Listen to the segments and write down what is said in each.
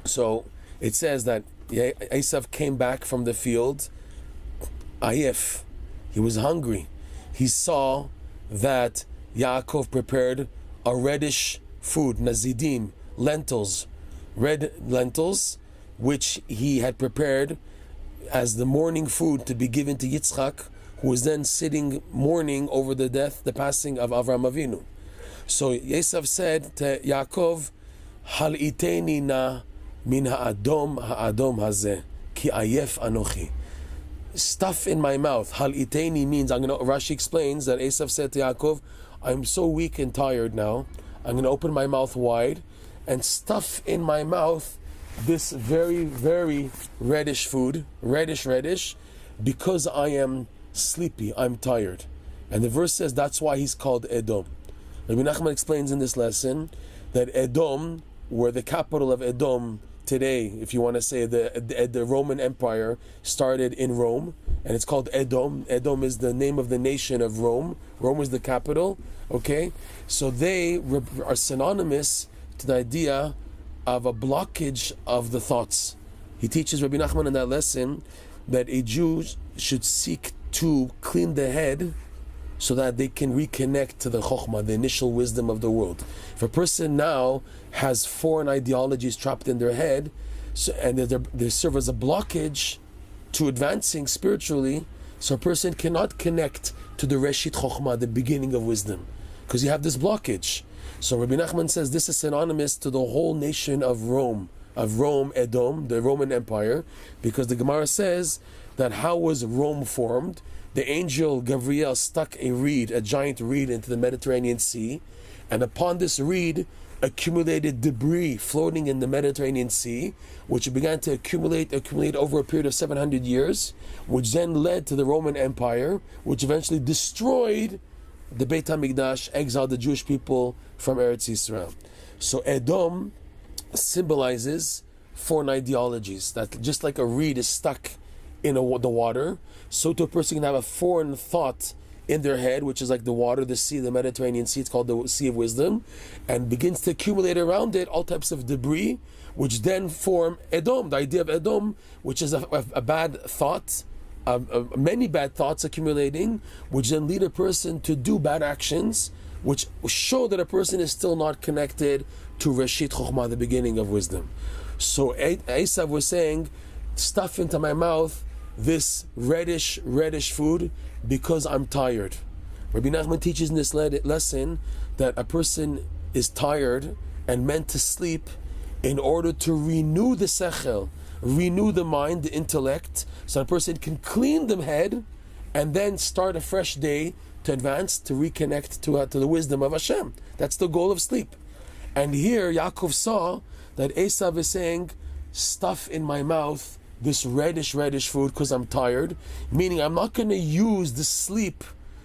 So it says that Esav came back from the field, ayef. He was hungry. He saw that Yaakov prepared a reddish food, nazidim, lentils, red lentils, which he had prepared as the morning food to be given to Yitzchak, who was then sitting mourning over the passing of Avraham Avinu. So Esav said to Yaakov, Hal iteni na min ha'adom hazeh, ki ayef anochi. Stuff in my mouth. Hal iteni means, Rashi explains that Esav said to Yaakov, I'm so weak and tired now, I'm going to open my mouth wide and stuff in my mouth this very, very reddish food, reddish, because I am sleepy, I'm tired. And the verse says that's why he's called Edom. Rebbe Nachman explains in this lesson that Edom, where the capital of Edom today, if you want to say the Roman Empire started in Rome, and it's called Edom. Edom is the name of the nation of Rome. Rome was the capital, okay? So they are synonymous to the idea of a blockage of the thoughts. He teaches Rebbe Nachman in that lesson that a Jew should seek to clean the head so that they can reconnect to the chokhmah, the initial wisdom of the world. If a person now has foreign ideologies trapped in their head, and they serve as a blockage to advancing spiritually, so a person cannot connect to the Reshit Chokhmah, the beginning of wisdom, because you have this blockage. So Rebbe Nachman says this is synonymous to the whole nation of Rome, Edom, the Roman Empire, because the Gemara says that how was Rome formed? The angel Gabriel stuck a giant reed into the Mediterranean Sea, and upon this reed accumulated debris floating in the Mediterranean Sea, which began to accumulate over a period of 700 years, which then led to the Roman Empire, which eventually destroyed the Beit HaMikdash, exiled the Jewish people from Eretz Yisrael. So Edom symbolizes foreign ideologies, that just like a reed is stuck in the water, so to a person can have a foreign thought in their head, which is like the water, the sea, the Mediterranean Sea, it's called the Sea of Wisdom, and begins to accumulate around it all types of debris, which then form Edom, the idea of Edom, which is a bad thought, many bad thoughts accumulating, which then lead a person to do bad actions, which show that a person is still not connected to Reshit Chokhmah, the beginning of wisdom. So Esav was saying, stuff into my mouth this reddish food because I'm tired. Rebbe Nachman teaches in this lesson that a person is tired and meant to sleep in order to renew the sechel, renew the mind, the intellect, so a person can clean the head and then start a fresh day to advance, to reconnect to the wisdom of Hashem. That's the goal of sleep. And here Yaakov saw that Esav is saying, stuff in my mouth this reddish food because I'm tired, meaning I'm not going to use the sleep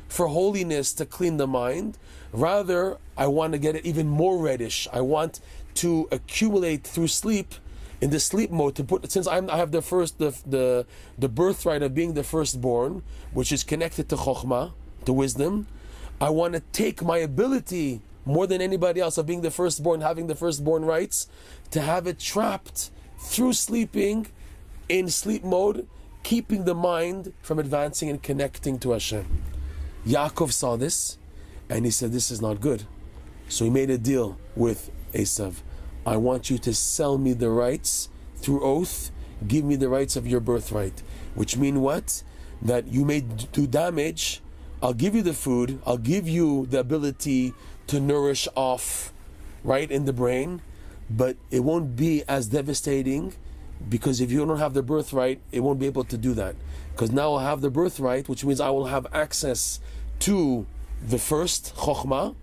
for holiness to clean the mind. Rather, I want to get it even more reddish. I want to accumulate through sleep, in the sleep mode, to put, since I have the birthright of being the firstborn, which is connected to chokhmah, to wisdom. I want to take my ability more than anybody else of being the firstborn, having the firstborn rights, to have it trapped through sleeping, in sleep mode, keeping the mind from advancing and connecting to Hashem. Yaakov saw this, and he said, this is not good. So he made a deal with Esav. I want you to sell me the rights through oath, give me the rights of your birthright. Which mean what? That you may do damage, I'll give you the food, I'll give you the ability to nourish off, right, in the brain, but it won't be as devastating, because if you don't have the birthright, it won't be able to do that. Because now I'll have the birthright, which means I will have access to the first chokhmah,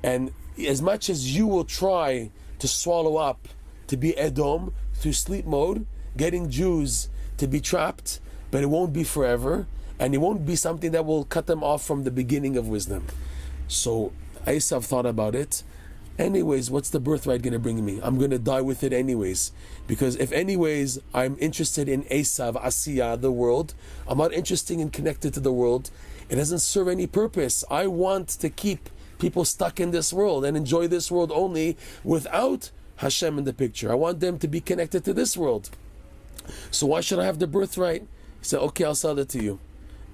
and as much as you will try to swallow up, to be Edom through sleep mode, getting Jews to be trapped, but it won't be forever, and it won't be something that will cut them off from the beginning of wisdom. So Esav thought about it. Anyways, what's the birthright going to bring me? I'm going to die with it anyways. Because if anyways I'm interested in Esav, Asiyah, the world, I'm not interested in connected to the world. It doesn't serve any purpose. I want to keep people stuck in this world and enjoy this world only without Hashem in the picture. I want them to be connected to this world. So why should I have the birthright? He said, okay, I'll sell it to you.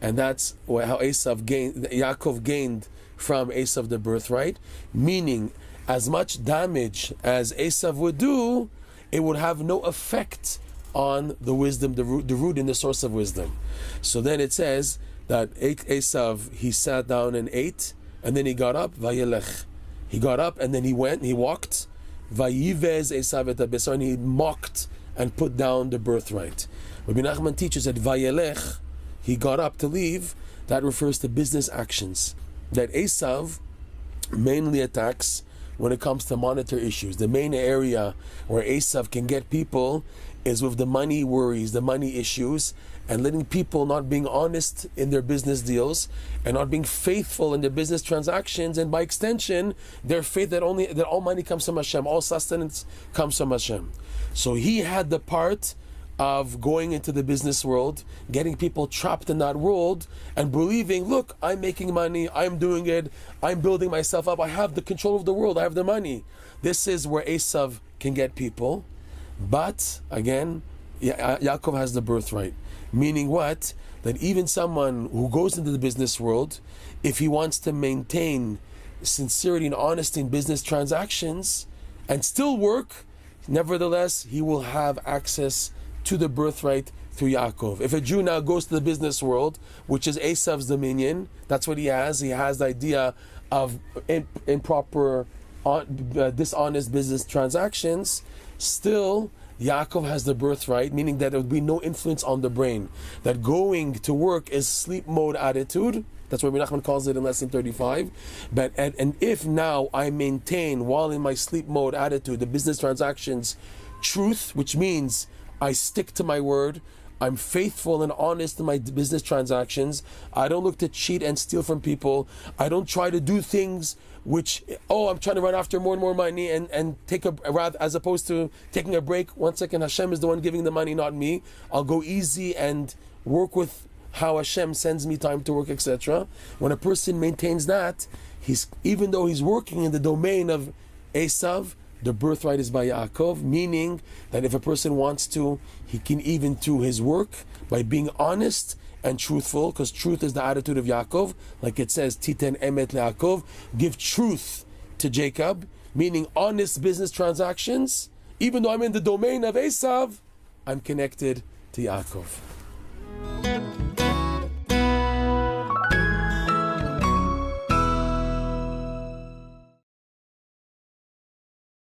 And that's how Yaakov gained from Esav the birthright, meaning as much damage as Esav would do, it would have no effect on the wisdom, the root and the source of wisdom. So then it says that Esav, he sat down and ate, and then he got up, vayelech. He got up and then he went, he walked, vayivez Esav et habesar, and he mocked and put down the birthright. Rebbe Nachman teaches that vayelech, he got up to leave, that refers to business actions. That Esav mainly attacks when it comes to monetary issues. The main area where Esav can get people is with the money worries, the money issues, and letting people not being honest in their business deals and not being faithful in their business transactions, and by extension, their faith that all money comes from Hashem, all sustenance comes from Hashem. So he had the part of going into the business world, getting people trapped in that world, and believing, look, I'm making money, I'm doing it, I'm building myself up, I have the control of the world, I have the money. This is where Esav can get people. But, again, Yaakov has the birthright. Meaning what? That even someone who goes into the business world, if he wants to maintain sincerity and honesty in business transactions and still work, nevertheless, he will have access to the birthright through Yaakov. If a Jew now goes to the business world, which is Esav's dominion, that's what he has. He has the idea of improper, dishonest business transactions. Still, Yaakov has the birthright, meaning that there would be no influence on the brain. That going to work is sleep mode attitude. That's what Rebbe Nachman calls it in lesson 35. But and if now I maintain, while in my sleep mode attitude, the business transactions truth, which means I stick to my word, I'm faithful and honest in my business transactions, I don't look to cheat and steal from people, I don't try to do things which, I'm trying to run after more and more money and take rather, as opposed to taking a break. 1 second, Hashem is the one giving the money, not me. I'll go easy and work with how Hashem sends me time to work, etc. When a person maintains that, even though he's working in the domain of Esav, the birthright is by Yaakov, meaning that if a person wants to, he can even do his work by being honest and truthful, because truth is the attitude of Yaakov, like it says, Titen emet leYaakov, give truth to Jacob, meaning honest business transactions. Even though I'm in the domain of Esav, I'm connected to Yaakov.